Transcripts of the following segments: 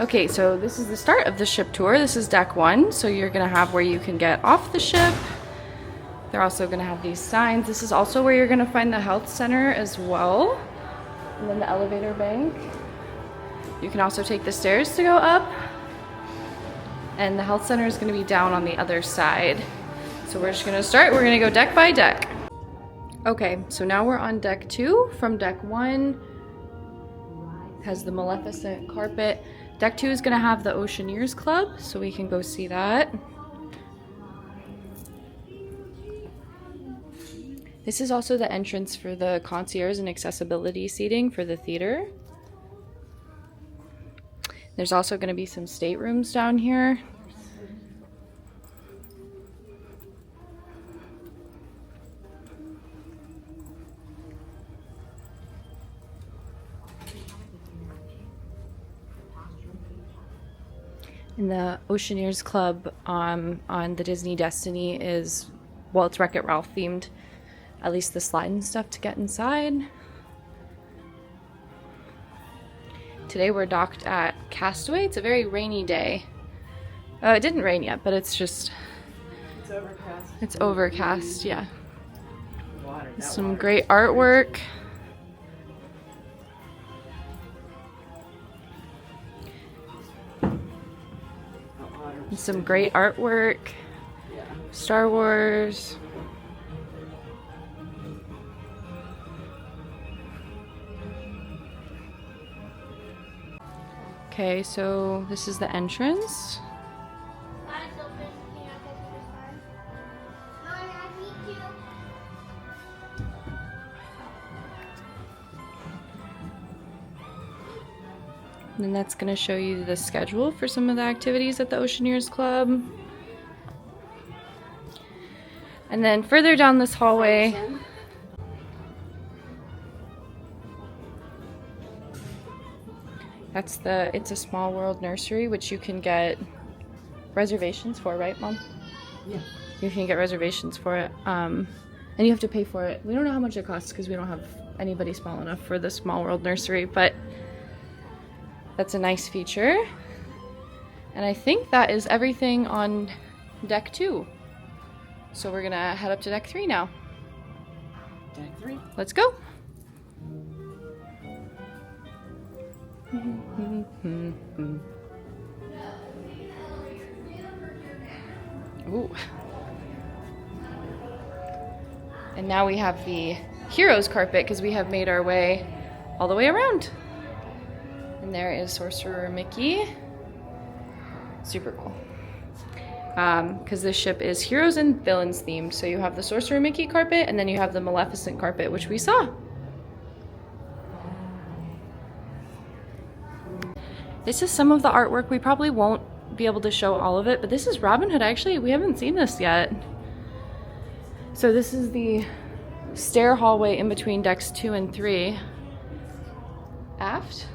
Okay, so this is the start of the ship tour. This is deck 1, so you're gonna have where you can get off the ship. They're also gonna have these signs. This is also where you're gonna find the health center as well. And then the elevator bank. You can also take the stairs to go up. And the health center is gonna be down on the other side. So we're just gonna start, we're gonna go deck by deck. Okay, so now we're on deck 2 from deck 1. Has the Maleficent carpet. Deck 2 is gonna have the Oceaneers Club, so we can go see that. This is also the entrance for the concierge and accessibility seating for the theater. There's also gonna be some staterooms down here. And the Oceaneers Club on the Disney Destiny is, well, it's Wreck-It Ralph themed. At least the slide and stuff to get inside. Today we're docked at Castaway. It's a very rainy day. It didn't rain yet, but it's just... It's overcast. It's overcast, yeah. Some great artwork. Some great artwork. Star Wars. Okay, so this is the entrance. And then that's going to show you the schedule for some of the activities at the Oceaneers Club. And then further down this hallway, it's a Small World nursery, which you can get reservations for, right, Mom? Yeah. You can get reservations for it. And you have to pay for it. We don't know how much it costs because we don't have anybody small enough for the Small World nursery, but that's a nice feature. And I think that is everything on deck 2. So we're gonna head up to deck 3 now. Deck 3. Let's go. Ooh. And now we have the Heroes carpet because we have made our way all the way around. And there is Sorcerer Mickey. Super cool. Because this ship is Heroes and Villains themed. So you have the Sorcerer Mickey carpet and then you have the Maleficent carpet, which we saw. This is some of the artwork. We probably won't be able to show all of it, but this is Robin Hood. Actually, we haven't seen this yet. So this is the stair hallway in between decks 2 and 3. Aft?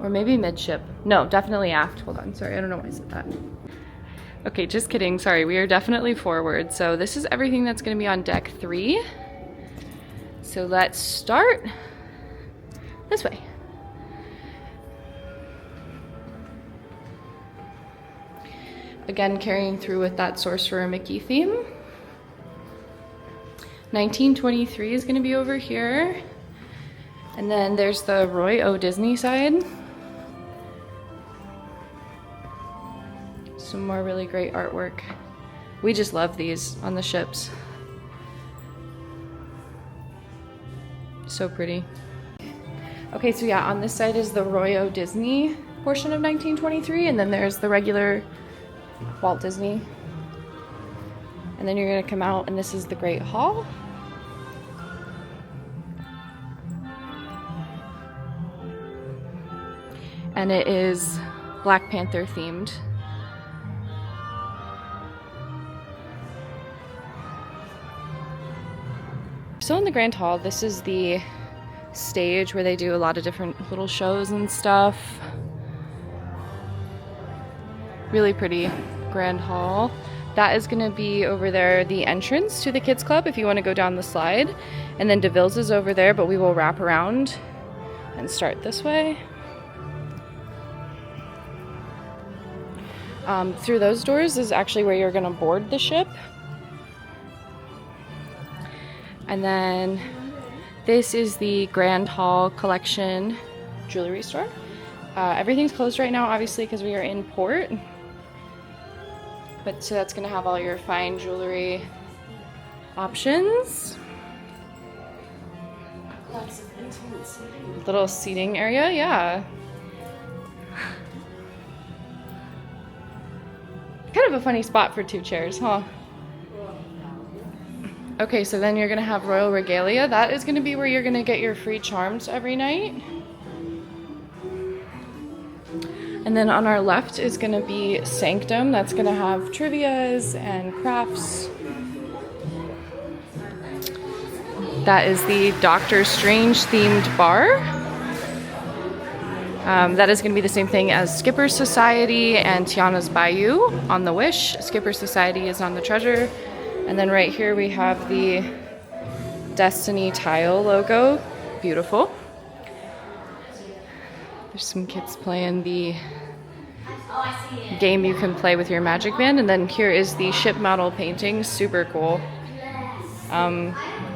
Or maybe midship. No, definitely aft. Hold on, sorry, I don't know why I said that. Okay, just kidding, sorry, we are definitely forward. So this is everything that's gonna be on deck 3. So let's start this way. Again, carrying through with that Sorcerer Mickey theme. 1923 is gonna be over here. And then there's the Roy O. Disney side. Some more really great artwork. We just love these on the ships. So pretty. Okay, so yeah, on this side is the Roy O. Disney portion of 1923, and then there's the regular Walt Disney. And then you're gonna come out and this is the Great Hall. And it is Black Panther themed. So in the Grand Hall, this is the stage where they do a lot of different little shows and stuff. Really pretty Grand Hall. That is gonna be over there, the entrance to the kids club if you wanna go down the slide. And then DeVille's is over there, but we will wrap around and start this way. Through those doors is actually where you're gonna board the ship. And then this is the Grand Hall Collection jewelry store. Everything's closed right now, obviously, because we are in port. But so that's gonna have all your fine jewelry options. Lots of intimate seating. Little seating area, yeah. Kind of a funny spot for 2 chairs, huh? Okay, so then you're gonna have Royal Regalia. That is gonna be where you're gonna get your free charms every night. And then on our left is gonna be Sanctum. That's gonna have trivias and crafts. That is the Doctor Strange themed bar. That is gonna be the same thing as Skipper's Society and Tiana's Bayou on the Wish. Skipper's Society is on the Treasure. And then right here we have the Destiny tile logo. Beautiful. There's some kids playing the game you can play with your magic band. And then here is the ship model painting. Super cool.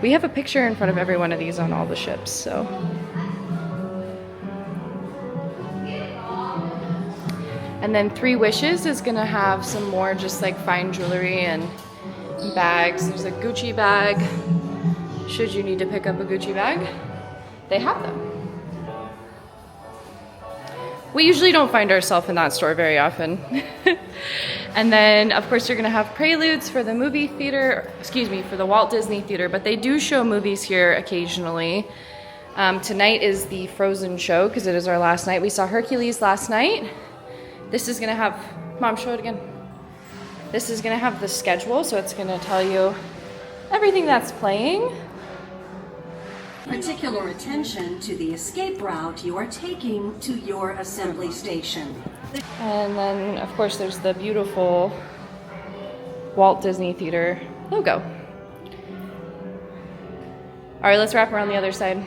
We have a picture in front of every one of these on all the ships, so. And then Three Wishes is gonna have some more just like fine jewelry and bags. There's a Gucci bag. Should you need to pick up a Gucci bag, they have them. We usually don't find ourselves in that store very often. And then of course you're gonna have Preludes for the movie theater, excuse me, for the Walt Disney Theater, but they do show movies here occasionally. Tonight is the Frozen show because it is our last night. We saw Hercules last night. This is gonna have, Mom, show it again. This is gonna have the schedule, so it's gonna tell you everything that's playing. Particular attention to the escape route you are taking to your assembly station. And then, of course, there's the beautiful Walt Disney Theater logo. All right, let's wrap around the other side.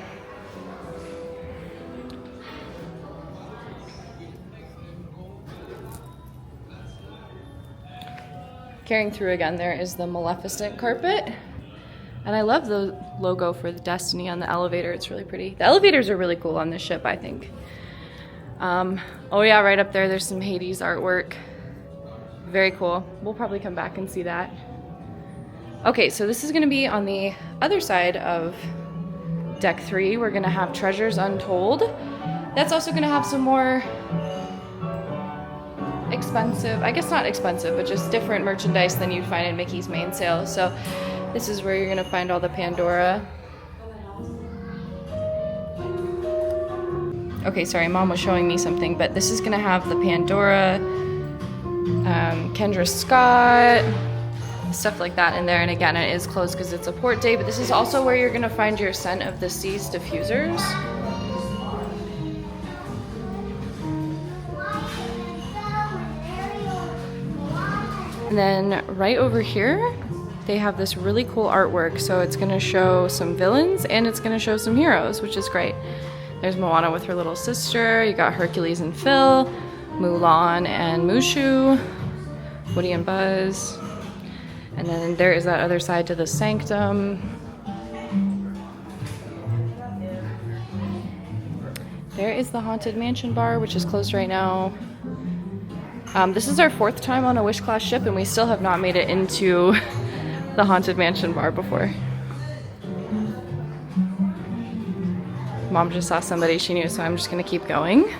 Carrying through again, there is the Maleficent carpet. And I love the logo for the Destiny on the elevator. It's really pretty. The elevators are really cool on this ship, I think. Oh yeah, right up there, there's some Hades artwork. Very cool. We'll probably come back and see that. Okay, so this is gonna be on the other side of Deck 3. We're gonna have Treasures Untold. That's also gonna have some more expensive, I guess not expensive, but just different merchandise than you'd find in Mickey's main sale. So this is where you're gonna find all the Pandora. Okay, sorry, Mom was showing me something, but this is gonna have the Pandora, Kendra Scott, stuff like that in there. And again, it is closed because it's a port day, but this is also where you're gonna find your Scent of the Seas diffusers. And then right over here, they have this really cool artwork. So it's gonna show some villains and it's gonna show some heroes, which is great. There's Moana with her little sister. You got Hercules and Phil, Mulan and Mushu, Woody and Buzz. And then there is that other side to the Sanctum. There is the Haunted Mansion bar, which is closed right now. This is our 4th time on a Wish class ship and we still have not made it into the Haunted Mansion bar before. Mom just saw somebody she knew, so I'm just gonna keep going.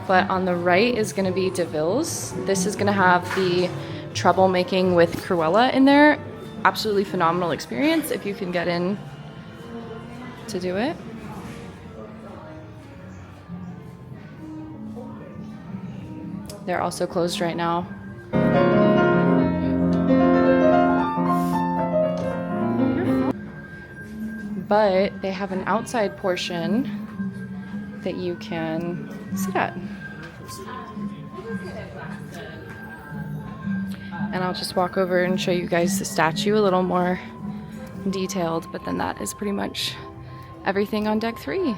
But on the right is gonna be DeVille's. This is gonna have the Troublemaking with Cruella in there. Absolutely phenomenal experience if you can get in to do it. They're also closed right now. But they have an outside portion that you can sit at. And I'll just walk over and show you guys the statue a little more detailed, but then that is pretty much everything on Deck 3.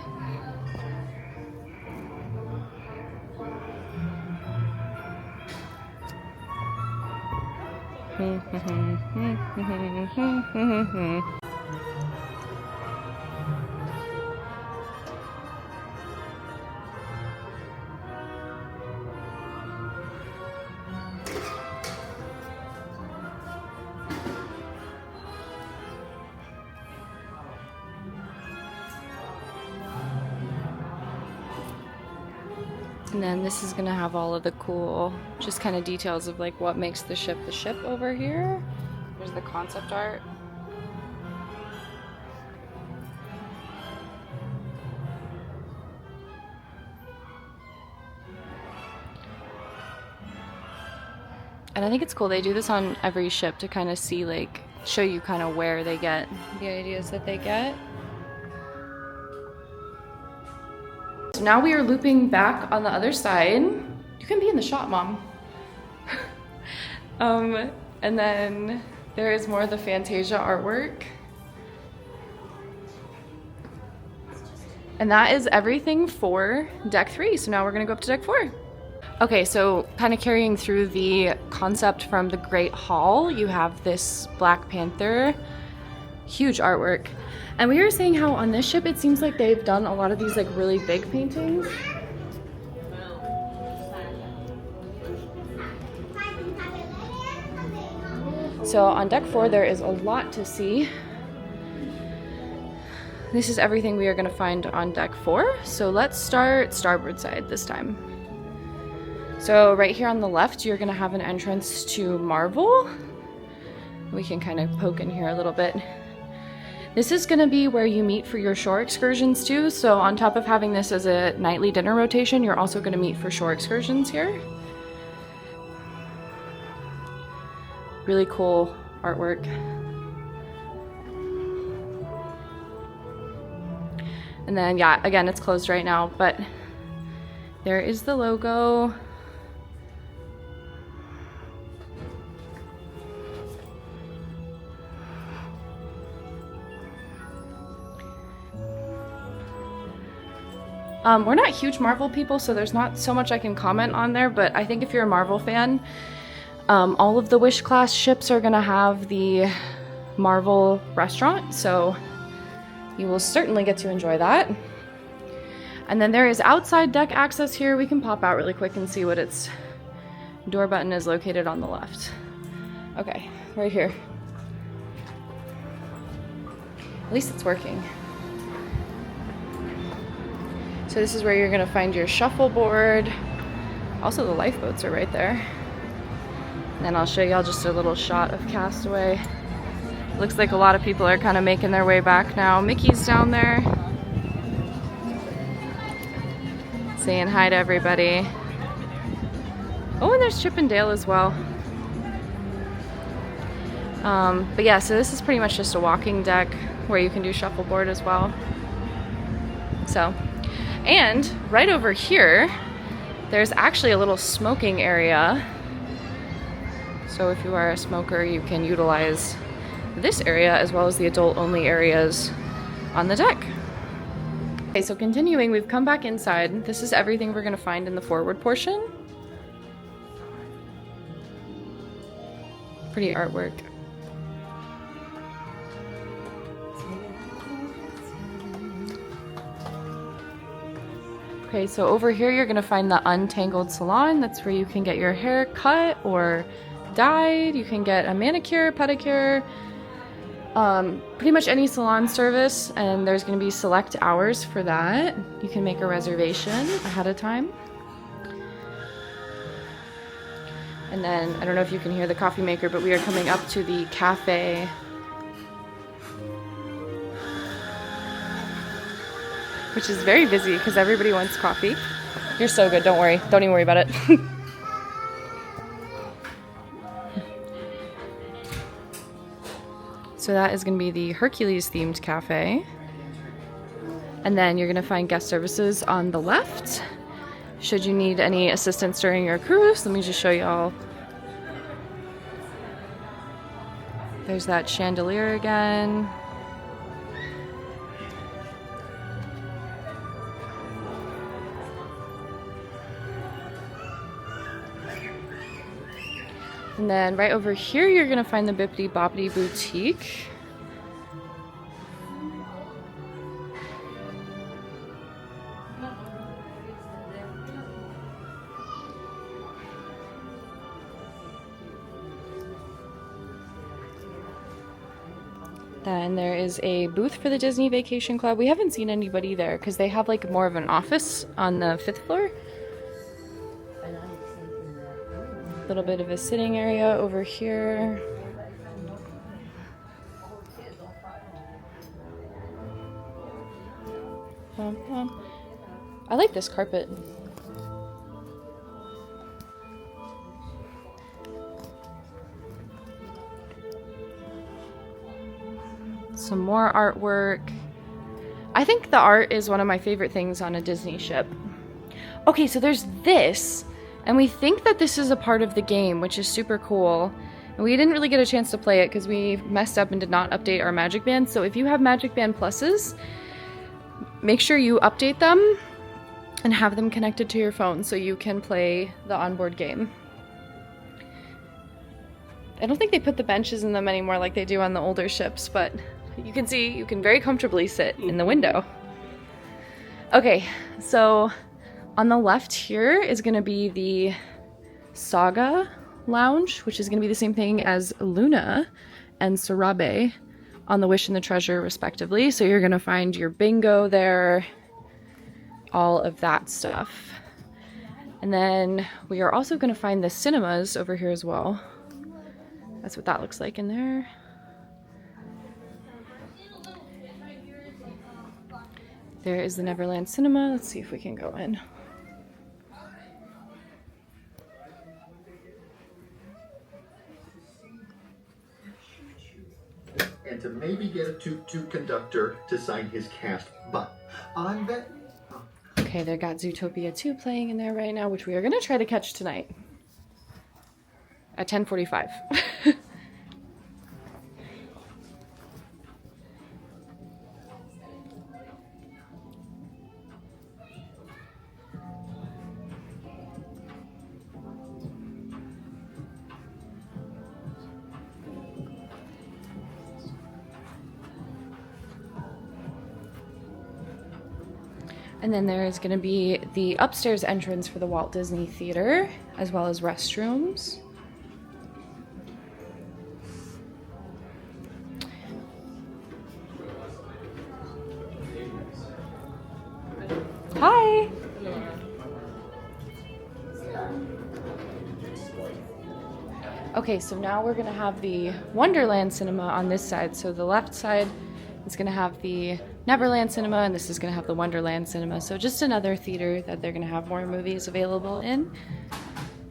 And then this is gonna have all of the cool, just kind of details of like what makes the ship over here. There's the concept art. And I think it's cool, they do this on every ship to kind of see, like, show you kind of where they get the ideas that they get. So now we are looping back on the other side. You can be in the shot, Mom. And then there is more of the Fantasia artwork. And that is everything for deck 3. So now we're gonna go up to deck 4. Okay, so kind of carrying through the concept from the Great Hall, you have this Black Panther, huge artwork. And we were saying how on this ship, it seems like they've done a lot of these like really big paintings. So on deck 4, there is a lot to see. This is everything we are gonna find on deck 4. So let's start starboard side this time. So right here on the left, you're gonna have an entrance to Marvel. We can kind of poke in here a little bit. This is gonna be where you meet for your shore excursions too. So on top of having this as a nightly dinner rotation, you're also gonna meet for shore excursions here. Really cool artwork. And then, yeah, again, it's closed right now, but there is the logo. We're not huge Marvel people, so there's not so much I can comment on there, but I think if you're a Marvel fan, all of the Wish class ships are gonna have the Marvel restaurant, so you will certainly get to enjoy that. And then there is outside deck access here. We can pop out really quick and see what its door button is located on the left. Okay, right here. At least it's working. So this is where you're gonna find your shuffleboard. Also the lifeboats are right there. And then I'll show y'all just a little shot of Castaway. Looks like a lot of people are kind of making their way back now. Mickey's down there. Saying hi to everybody. Oh, and there's Chip and Dale as well. But yeah, so this is pretty much just a walking deck where you can do shuffleboard as well. So, and right over here, there's actually a little smoking area. So if you are a smoker, you can utilize this area as well as the adult-only areas on the deck. Okay, so continuing, we've come back inside. This is everything we're gonna find in the forward portion. Pretty artwork. Okay, so over here you're gonna find the Untangled Salon. That's where you can get your hair cut or dyed. You can get a manicure, pedicure, pretty much any salon service, and there's gonna be select hours for that. You can make a reservation ahead of time. And then, I don't know if you can hear the coffee maker, but we are coming up to the cafe. Which is very busy because everybody wants coffee. You're so good, don't worry. Don't even worry about it. So that is gonna be the Hercules themed cafe. And then you're gonna find guest services on the left. Should you need any assistance during your cruise, let me just show y'all. There's that chandelier again. And then right over here, you're gonna find the Bippity Boppity Boutique. Then there is a booth for the Disney Vacation Club. We haven't seen anybody there because they have like more of an office on the 5th floor. A little bit of a sitting area over here. I like this carpet. Some more artwork. I think the art is one of my favorite things on a Disney ship. Okay, so there's this, and we think that this is a part of the game, which is super cool. And we didn't really get a chance to play it because we messed up and did not update our Magic Band. So if you have Magic Band Pluses, make sure you update them and have them connected to your phone so you can play the onboard game. I don't think they put the benches in them anymore like they do on the older ships, but you can see you can very comfortably sit in the window. Okay, so on the left here is going to be the Saga Lounge, which is going to be the same thing as Luna and Sarabe on the Wish and the Treasure respectively. So you're going to find your bingo there, all of that stuff. And then we are also going to find the cinemas over here as well. That's what that looks like in there. There is the Neverland Cinema. Let's see if we can go in. And to maybe get a toot-toot conductor to sign his cast, but on that... Okay, they got Zootopia 2 playing in there right now, which we are going to try to catch tonight at 10:45. And then there is going to be the upstairs entrance for the Walt Disney Theater, as well as restrooms. Hi! Okay, so now we're going to have the Wonderland Cinema on this side. So the left side is going to have the Neverland Cinema, and this is going to have the Wonderland Cinema. So just another theater that they're going to have more movies available in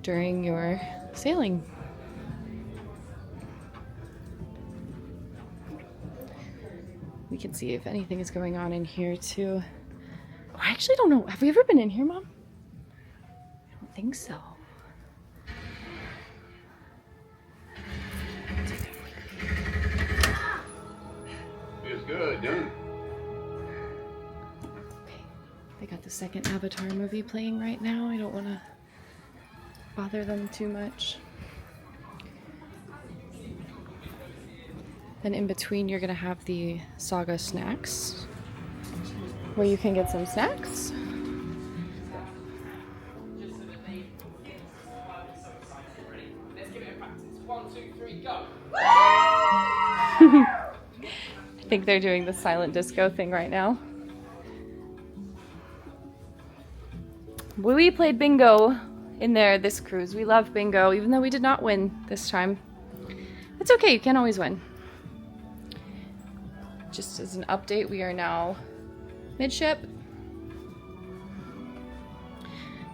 during your sailing. We can see if anything is going on in here too. Oh, I actually don't know. Have we ever been in here, Mom? I don't think so. Feels good, don't it? They got the second Avatar movie playing right now. I don't want to bother them too much. Then in between, you're going to have the Saga Snacks, where you can get some snacks. I think they're doing the silent disco thing right now. We played bingo in there this cruise. We love bingo, even though we did not win this time. It's okay, you can't always win. Just as an update, we are now midship.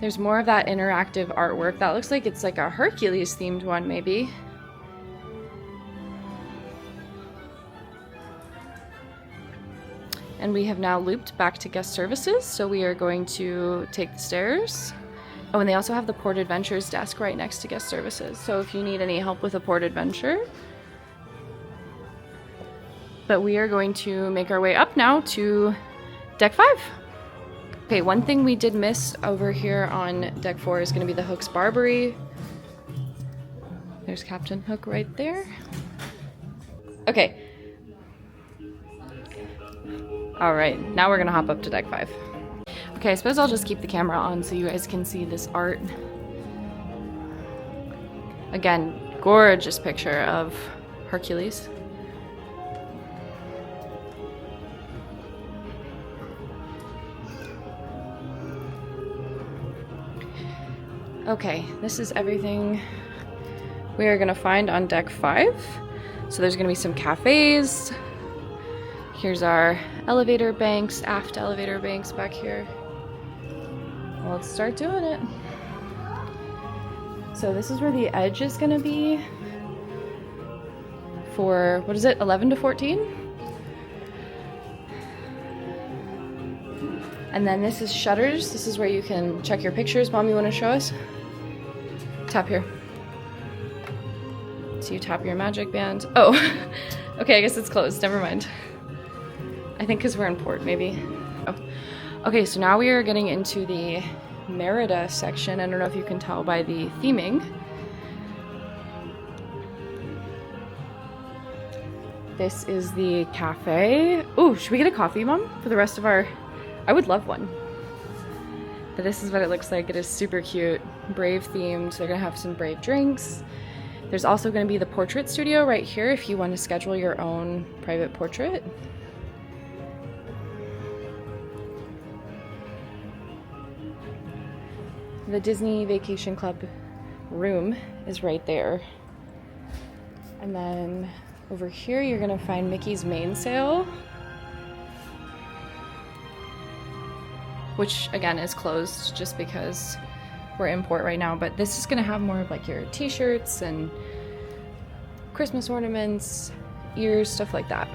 There's more of that interactive artwork. That looks like it's like a Hercules themed one, maybe. And we have now looped back to guest services, so we are going to take the stairs. Oh, and they also have the Port Adventures desk right next to guest services, so if you need any help with a port adventure. But we are going to make our way up now to Deck 5. Okay, one thing we did miss over here on Deck 4 is going to be the Hooks Barbary. There's Captain Hook right there. Okay. All right, now we're gonna hop up to deck 5. Okay, I suppose I'll just keep the camera on so you guys can see this art. Again, gorgeous picture of Hercules. Okay, this is everything we are gonna find on deck 5. So there's gonna be some cafes. Here's our elevator banks, aft elevator banks back here. Well, let's start doing it. So this is where the edge is gonna be for, what is it, 11 to 14? And then this is shutters. This is where you can check your pictures. Mom, you wanna show us? Tap here. So you tap your magic band. Oh, okay, I guess it's closed, never mind. I think because we're in port, maybe. Oh. Okay, so now we are getting into the Merida section. I don't know if you can tell by the theming. This is the cafe. Ooh, should we get a coffee, Mom? For the rest of our... I would love one. But this is what it looks like. It is super cute. Brave themed. They're gonna have some Brave drinks. There's also gonna be the portrait studio right here if you want to schedule your own private portrait. The Disney Vacation Club room is right there. And then over here you're gonna find Mickey's mainsail, which again is closed just because we're in port right now, but this is gonna have more of like your t-shirts and Christmas ornaments, ears, stuff like that.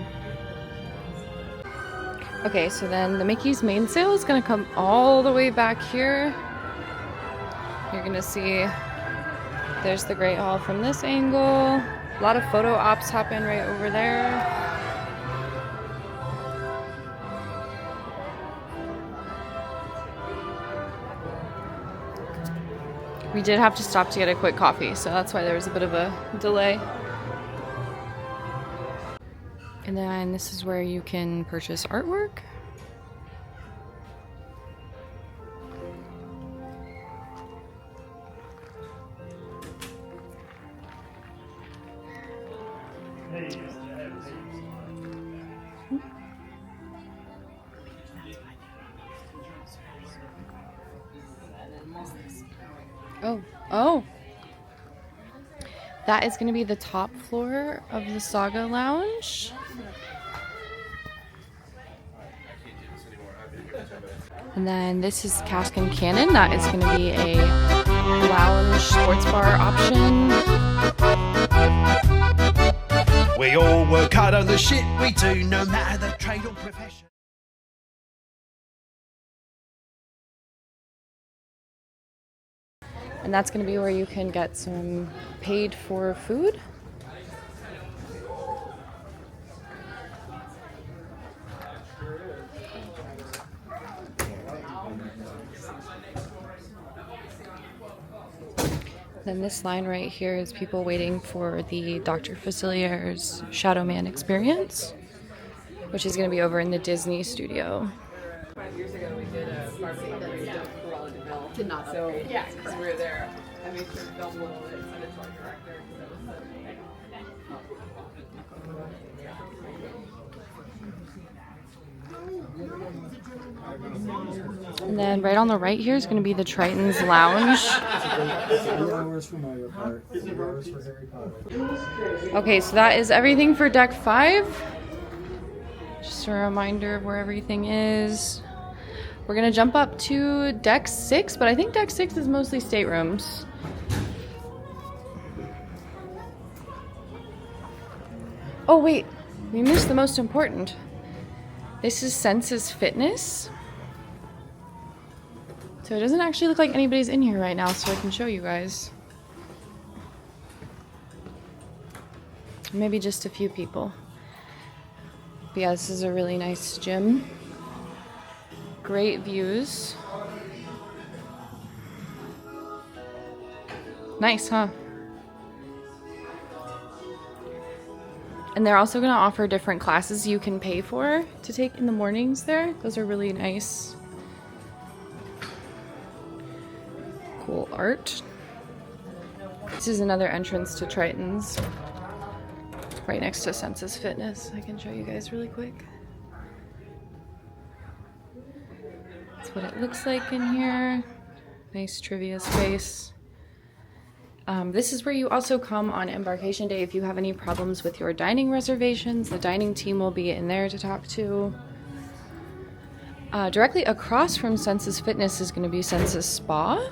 Okay, so then the Mickey's mainsail is gonna come all the way back here. You're gonna see there's the Great Hall from this angle. A lot of photo ops happen right over there. We did have to stop to get a quick coffee, so that's why there was a bit of a delay. And then this is where you can purchase artwork. Oh. That is going to be the top floor of the Saga Lounge. And then this is Cask and Cannon. That is going to be a lounge sports bar option. We all work hard on the shit we do, no matter the trade or profession. And that's going to be where you can get some paid for food. Then this line right here is people waiting for the Dr. Facilier's Shadow Man experience, which is going to be over in the Disney studio. 5 years ago, we did a barbecue that we did for Cruella de Vil. Did not upgrade. So, yeah, because we were there. I made sure to film a little bit, send it to our director. And then right on the right here is going to be the Triton's Lounge. Okay, so that is everything for deck 5. Just a reminder of where everything is. We're going to jump up to deck 6, but I think deck 6 is mostly staterooms. Oh wait, we missed the most important. This is Senses Fitness. So it doesn't actually look like anybody's in here right now, so I can show you guys. Maybe just a few people. But yeah, this is a really nice gym. Great views. Nice, huh? And they're also going to offer different classes you can pay for to take in the mornings there. Those are really nice. Cool art. This is another entrance to Triton's, right next to Senses Fitness. I can show you guys really quick. That's what it looks like in here. Nice trivia space. This is where you also come on embarkation day if you have any problems with your dining reservations. The dining team will be in there to talk to. Directly across from Senses Fitness is going to be Senses Spa.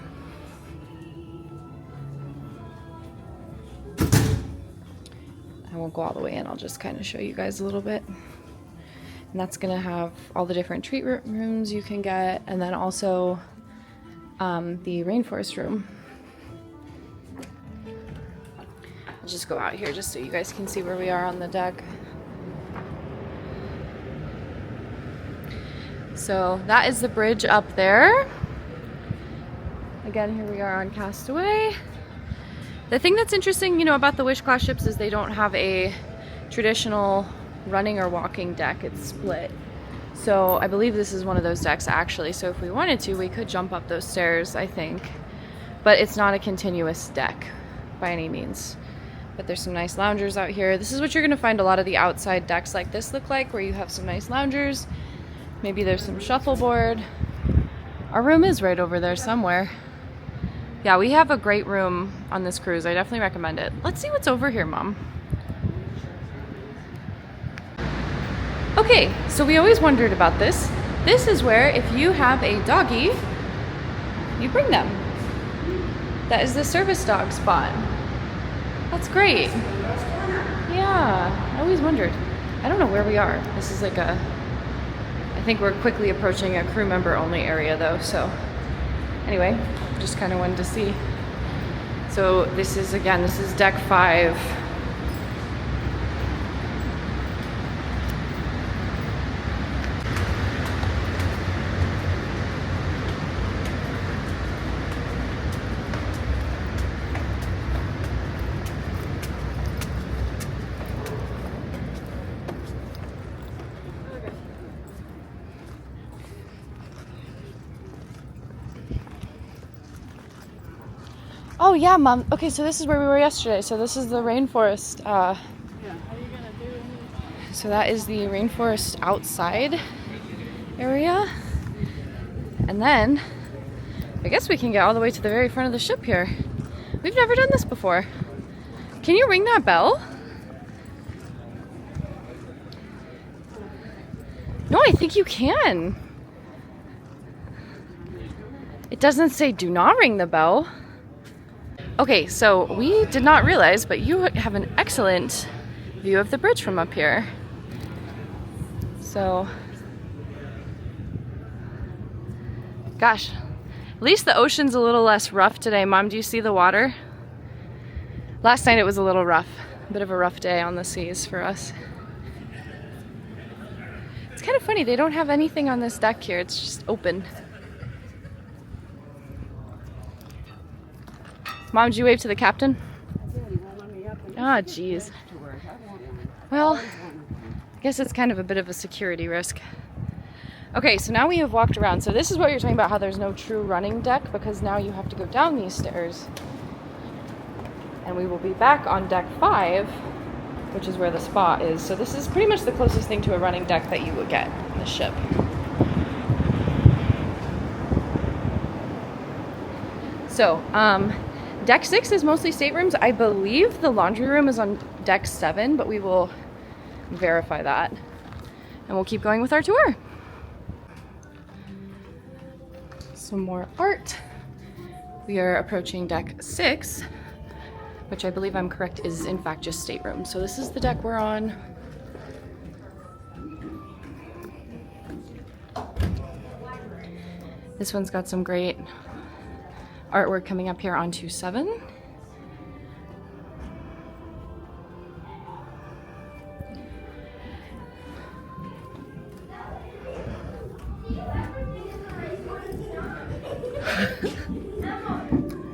I won't go all the way in, I'll just kind of show you guys a little bit. And that's going to have all the different treat rooms you can get, and then also the rainforest room. I'll just go out here just so you guys can see where we are on the deck. So that is the bridge up there. Again, here we are on Castaway. The thing that's interesting, you know, about the Wish class ships is they don't have a traditional running or walking deck. It's split. So I believe this is one of those decks actually. So if we wanted to, we could jump up those stairs, I think. But it's not a continuous deck by any means. But there's some nice loungers out here. This is what you're going to find a lot of the outside decks like this look like, where you have some nice loungers. Maybe there's some shuffleboard. Our room is right over there somewhere. Yeah, we have a great room on this cruise. I definitely recommend it. Let's see what's over here, Mom. Okay, so we always wondered about this. This is where if you have a doggy, you bring them. That is the service dog spot. That's great. Yeah, I always wondered. I don't know where we are. This is like I think we're quickly approaching a crew member only area though, so anyway, just kind of wanted to see. So this is deck 5. Oh yeah, Mom. Okay, so this is where we were yesterday. So this is the rainforest. Yeah, how are you gonna do it? So that is the rainforest outside area. And then, I guess we can get all the way to the very front of the ship here. We've never done this before. Can you ring that bell? No, I think you can. It doesn't say do not ring the bell. Okay, so we did not realize, but you have an excellent view of the bridge from up here. So, gosh, at least the ocean's a little less rough today. Mom, do you see the water? Last night it was a little rough, a bit of a rough day on the seas for us. It's kind of funny, they don't have anything on this deck here, it's just open. Mom, did you wave to the captain? Ah, jeez. Well, I guess it's kind of a bit of a security risk. Okay, so now we have walked around. So this is what you're talking about, how there's no true running deck, because now you have to go down these stairs. And we will be back on deck 5, which is where the spa is. So this is pretty much the closest thing to a running deck that you would get on the ship. So, deck 6 is mostly staterooms. I believe the laundry room is on deck 7, but we will verify that. And we'll keep going with our tour. Some more art. We are approaching deck 6, which I believe I'm correct is in fact just stateroom. So this is the deck we're on. This one's got some great artwork coming up here onto 7.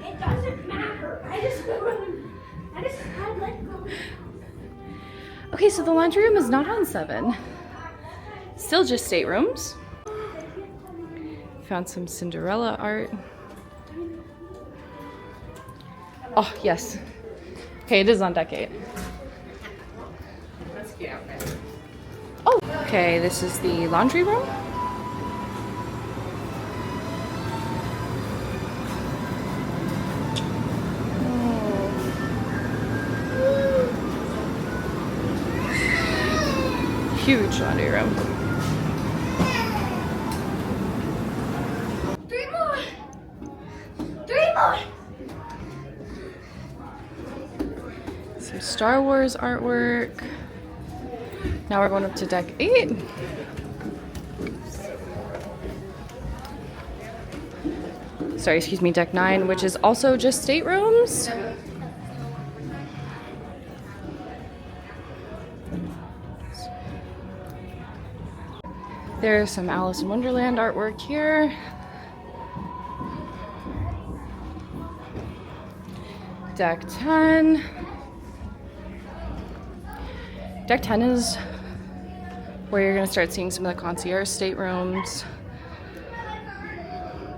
It doesn't matter. I just had let go. Okay, so the laundry room is not on 7. Still just staterooms. Found some Cinderella art. Oh, yes. Okay, it is on deck 8. Oh, okay, this is the laundry room. Huge laundry room. 3 more! 3 more! Some Star Wars artwork. Now we're going up to deck 8. Sorry, excuse me, deck 9, which is also just staterooms. There's some Alice in Wonderland artwork here. Deck 10. Deck 10 is where you're going to start seeing some of the concierge staterooms.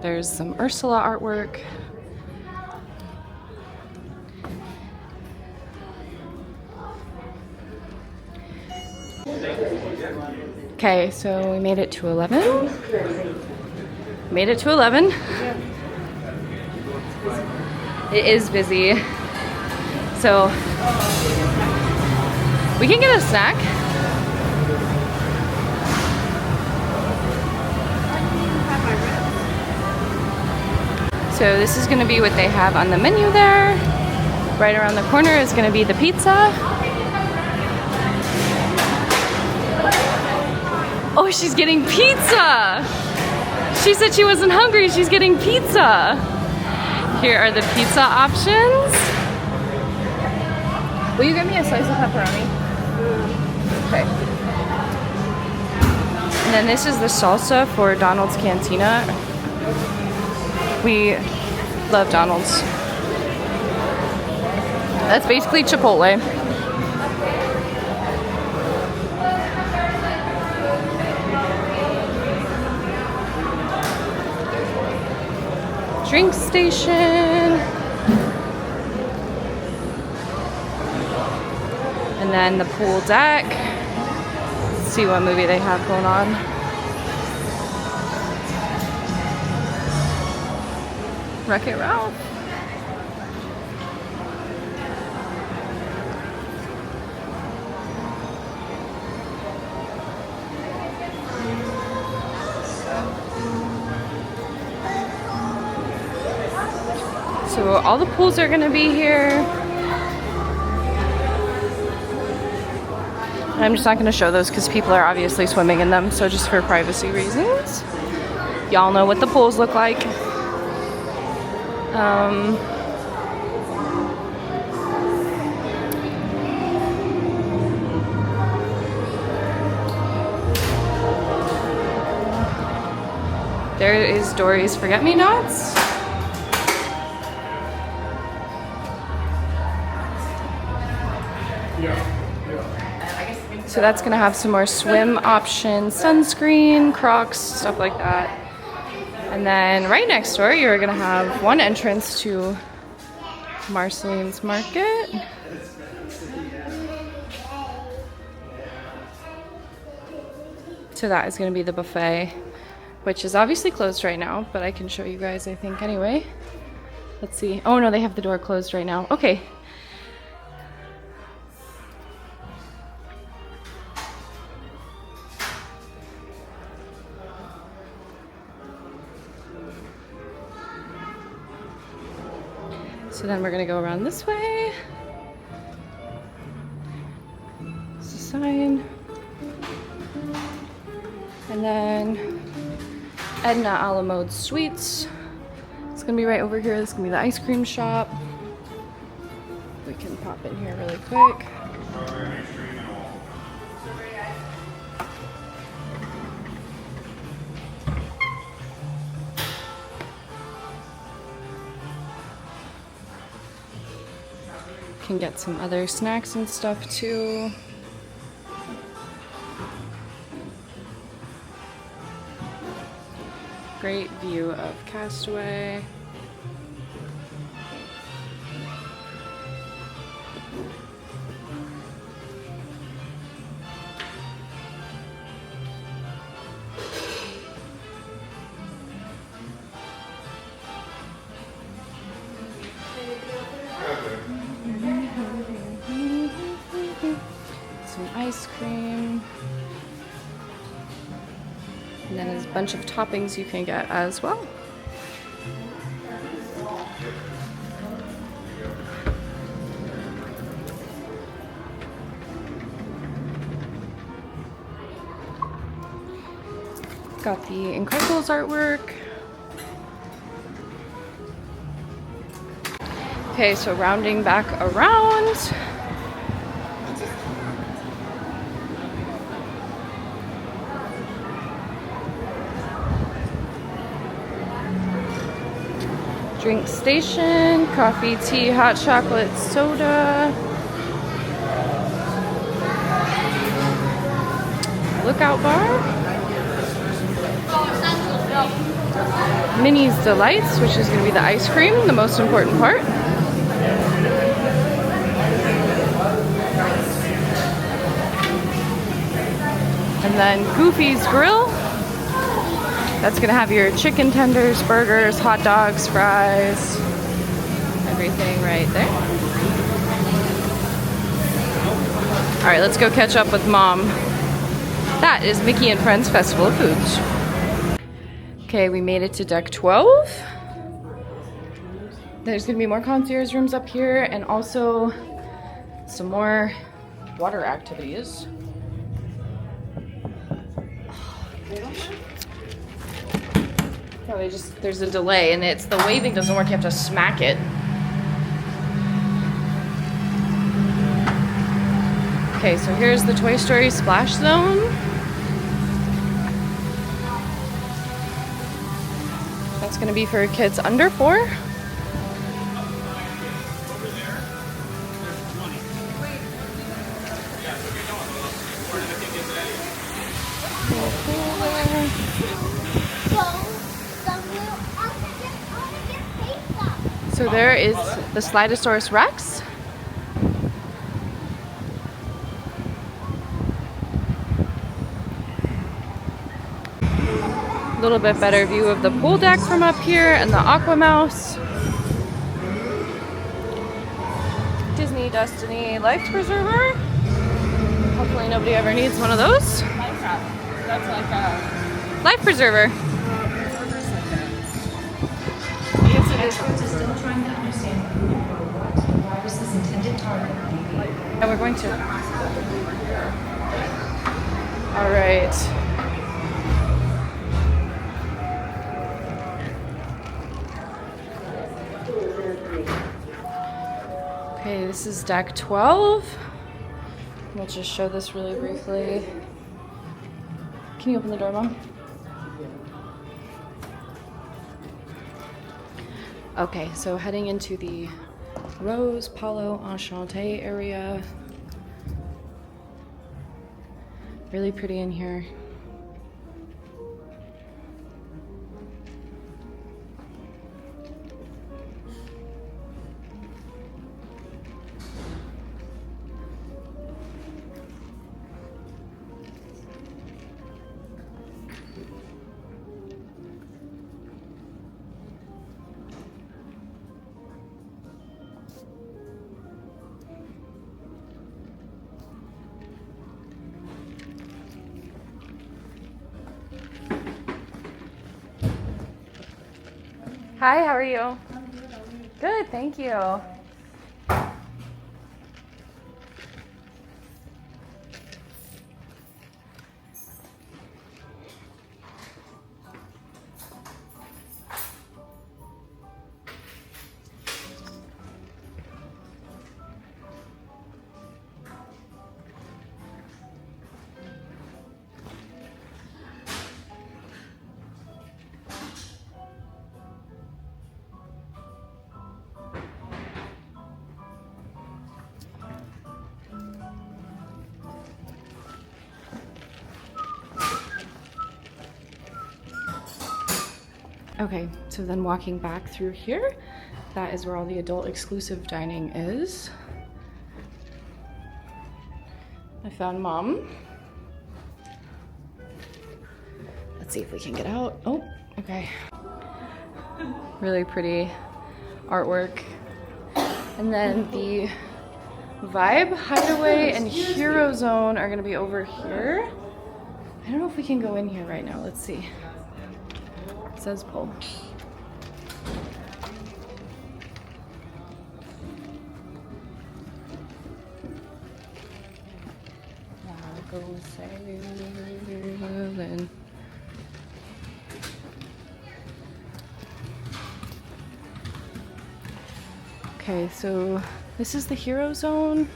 There's some Ursula artwork. Okay, so we made it to 11. Made it to 11. It is busy. So we can get a snack. So this is going to be what they have on the menu there. Right around the corner is going to be the pizza. Oh, she's getting pizza! She said she wasn't hungry, she's getting pizza. Here are the pizza options. Will you get me a slice of pepperoni? Okay. And then this is the salsa for Donald's Cantina. We love Donald's. That's basically Chipotle. Drink station. And then the pool deck. Let's see what movie they have going on. Wreck-It Ralph. So all the pools are gonna be here. I'm just not gonna show those because people are obviously swimming in them, so just for privacy reasons. Y'all know what the pools look like. There is Dory's Forget-Me-Nots. So that's gonna have some more swim options, sunscreen, Crocs, stuff like that. And then right next door, you're gonna have one entrance to Marceline's Market. So that is gonna be the buffet, which is obviously closed right now, but I can show you guys, I think, anyway. Let's see. Oh no, they have the door closed right now. Okay. So then we're gonna go around this way. It's a sign. And then Edna Alamode Sweets. It's gonna be right over here. This is gonna be the ice cream shop. We can pop in here really quick. Can get some other snacks and stuff too. Great view of Castaway. Some ice cream. And then there's a bunch of toppings you can get as well. Got the Incredibles artwork. Okay, so rounding back around. Drink station, coffee, tea, hot chocolate, soda. Lookout bar. Minnie's Delights, which is going to be the ice cream, the most important part. And then Goofy's Grill. That's going to have your chicken tenders, burgers, hot dogs, fries, everything right there. All right, let's go catch up with Mom. That is Mickey and Friends Festival of Foods. Okay, we made it to deck 12. There's gonna be more concierge rooms up here and also some more water activities. Oh, there's a delay and the waving doesn't work, you have to smack it. Okay, so here's the Toy Story Splash Zone. That's gonna be for kids under 4. So there is the Slidosaurus Rex. A little bit better view of the pool deck from up here and the Aqua Mouse. Disney Destiny Life Preserver. Hopefully nobody ever needs one of those. That's like a Life Preserver. Experts are still trying to understand who or what the virus's intended target may be. And we're going to. All right. Okay, this is deck 12. We'll just show this really briefly. Can you open the door, Mom? Okay, so heading into the Rose Palo Enchanté area. Really pretty in here. Hi, how are you? Good, thank you. Okay, so then walking back through here, that is where all the adult exclusive dining is. I found Mom. Let's see if we can get out. Oh, okay. Really pretty artwork. And then the Vibe, Hideaway, and Hero Zone are gonna be over here. I don't know if we can go in here right now. Let's see. It says pull. I'll go sailing. Okay, so this is the Hero Zone.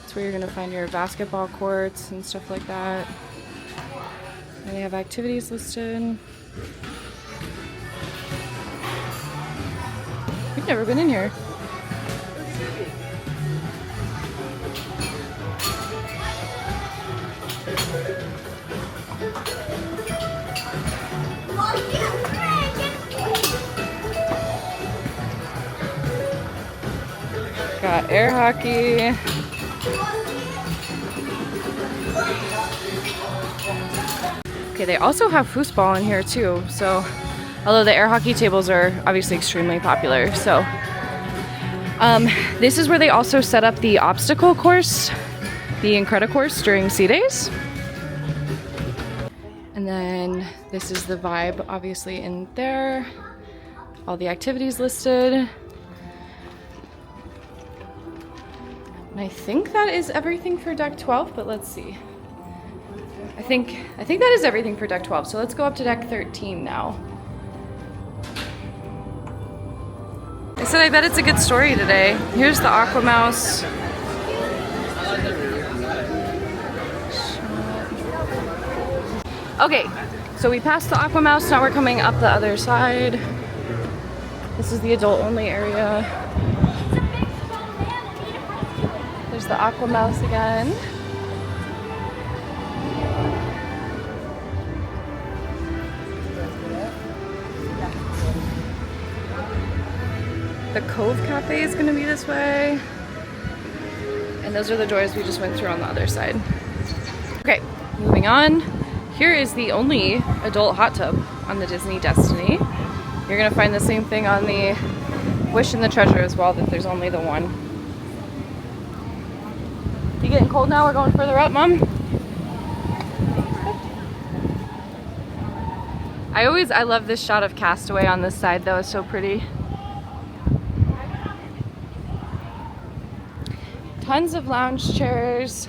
It's where you're gonna find your basketball courts and stuff like that. And they have activities listed. We've never been in here. Got air hockey. Okay, they also have foosball in here too. So, although the air hockey tables are obviously extremely popular, so this is where they also set up the obstacle course, the Incredicourse during Sea Days. And then this is the Vibe, obviously in there. All the activities listed. And I think that is everything for deck 12, but let's see. I think that is everything for deck 12. So let's go up to deck 13 now. I said I bet it's a good story today. Here's the Aqua Mouse. Okay, so we passed the Aqua Mouse, now we're coming up the other side. This is the adult only area. There's the Aqua Mouse again. The Cove Cafe is going to be this way. And those are the doors we just went through on the other side. Okay, moving on. Here is the only adult hot tub on the Disney Destiny. You're going to find the same thing on the Wish and the Treasure as well, that there's only the one. You getting cold now? We're going further up, Mom? I love this shot of Castaway on this side though, it's so pretty. Tons of lounge chairs.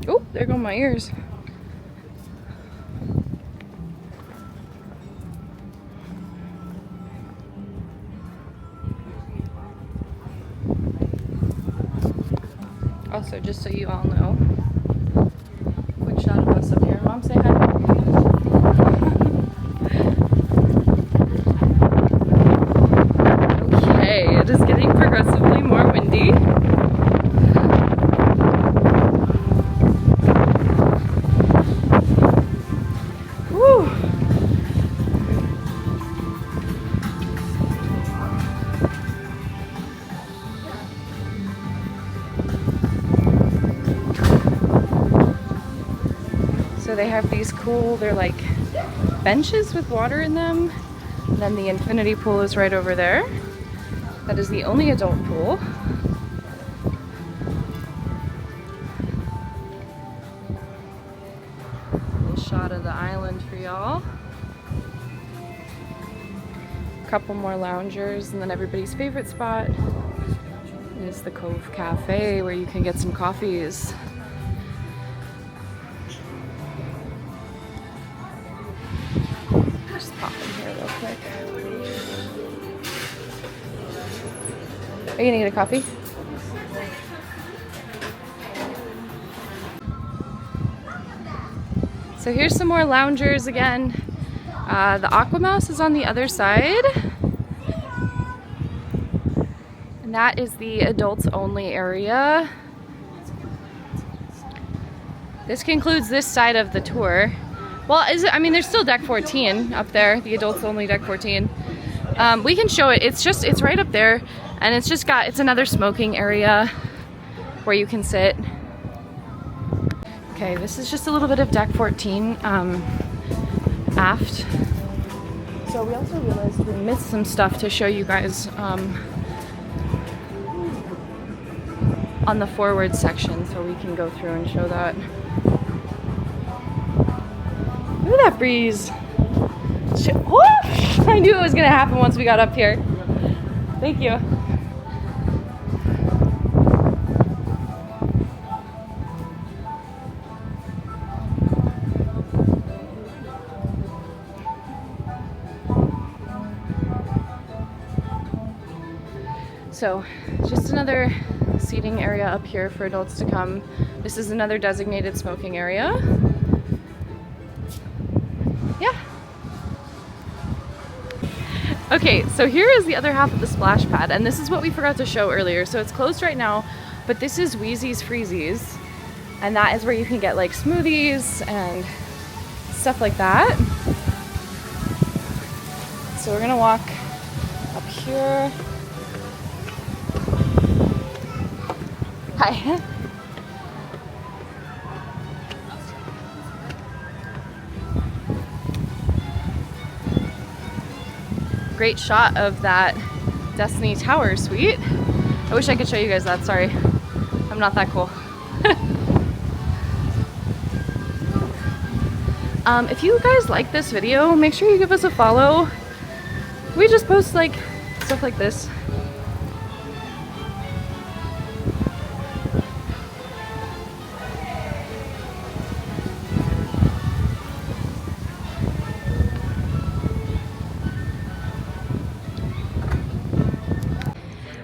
Oh, there go my ears. Also, just so you all know, quick shot of us up here. Mom, say hi. Okay, it is getting progressively more windy. Whew. So they have these cool, they're like benches with water in them. And then the infinity pool is right over there. That is the only adult pool. Little shot of the island for y'all. A couple more loungers, and then everybody's favorite spot is the Cove Cafe, where you can get some coffees. Just pop in here real quick. Are you gonna get a coffee? So here's some more loungers again. The Aqua Mouse is on the other side. And that is the adults only area. This concludes this side of the tour. Well, I mean, there's still deck 14 up there, the adults only deck 14. We can show it. It's right up there, and it's another smoking area where you can sit. Okay, this is just a little bit of deck 14 aft. So we also realized we missed some stuff to show you guys on the forward section, so we can go through and show that. Look at that breeze. Woo! I knew it was gonna happen once we got up here. Thank you. So, just another seating area up here for adults to come. This is another designated smoking area. Yeah. Okay, so here is the other half of the splash pad, and this is what we forgot to show earlier. So it's closed right now, but this is Wheezy's Freezies, and that is where you can get like smoothies and stuff like that. So we're gonna walk up here. Hi. Great shot of that Destiny Tower suite. I wish I could show you guys that, sorry. I'm not that cool. If you guys like this video, make sure you give us a follow. We just post like stuff like this.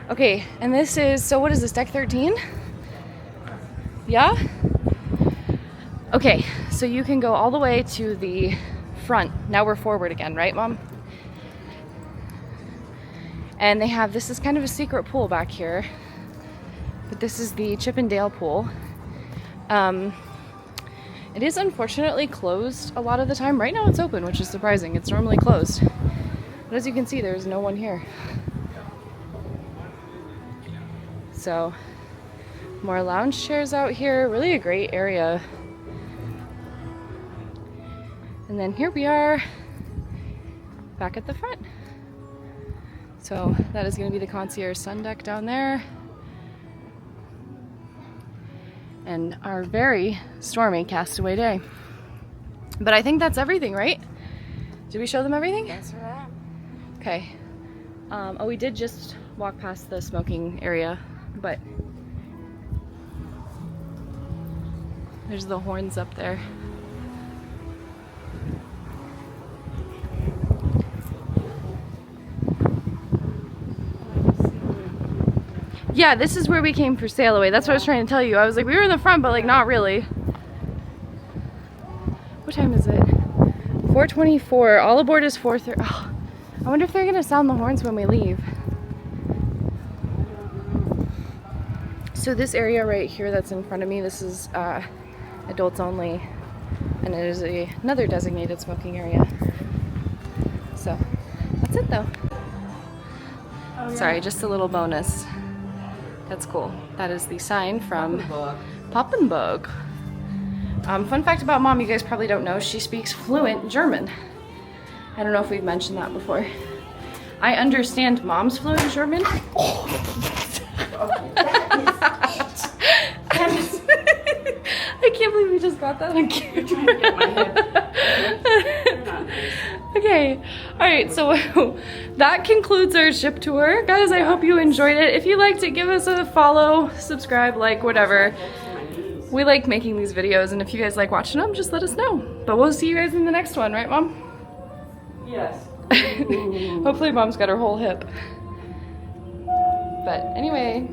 Okay, and this is, so what is this, deck 13? Yeah? Okay, so you can go all the way to the front. Now we're forward again, right, Mom? And they have, this is kind of a secret pool back here, but this is the Chip and Dale pool. It is unfortunately closed a lot of the time. Right now it's open, which is surprising. It's normally closed. But as you can see, there's no one here. So, more lounge chairs out here. Really a great area. And then here we are back at the front. So that is going to be the concierge sun deck down there. And our very stormy Castaway day. But I think that's everything, right? Did we show them everything? That's right. Okay. Oh, we did just walk past the smoking area, but there's the horns up there. Yeah, this is where we came for sail away. That's what I was trying to tell you. I was like, we were in the front, but like not really. What time is it? 4:24. All aboard is 4:30. Oh, I wonder if they're gonna sound the horns when we leave. So this area right here that's in front of me, this is adults only, and it is another designated smoking area. So that's it though. Sorry, just a little bonus. That's cool. That is the sign from Papenburg. Fun fact about Mom, you guys probably don't know, she speaks fluent German. I don't know if we've mentioned that before. I understand Mom's fluent German. I can't believe we just got that on camera. Okay, alright, so that concludes our ship tour. Guys, I hope you enjoyed it. If you liked it, give us a follow, subscribe, like, whatever. We like making these videos, and if you guys like watching them, just let us know. But we'll see you guys in the next one, right, Mom? Yes. Hopefully Mom's got her whole hip. But anyway,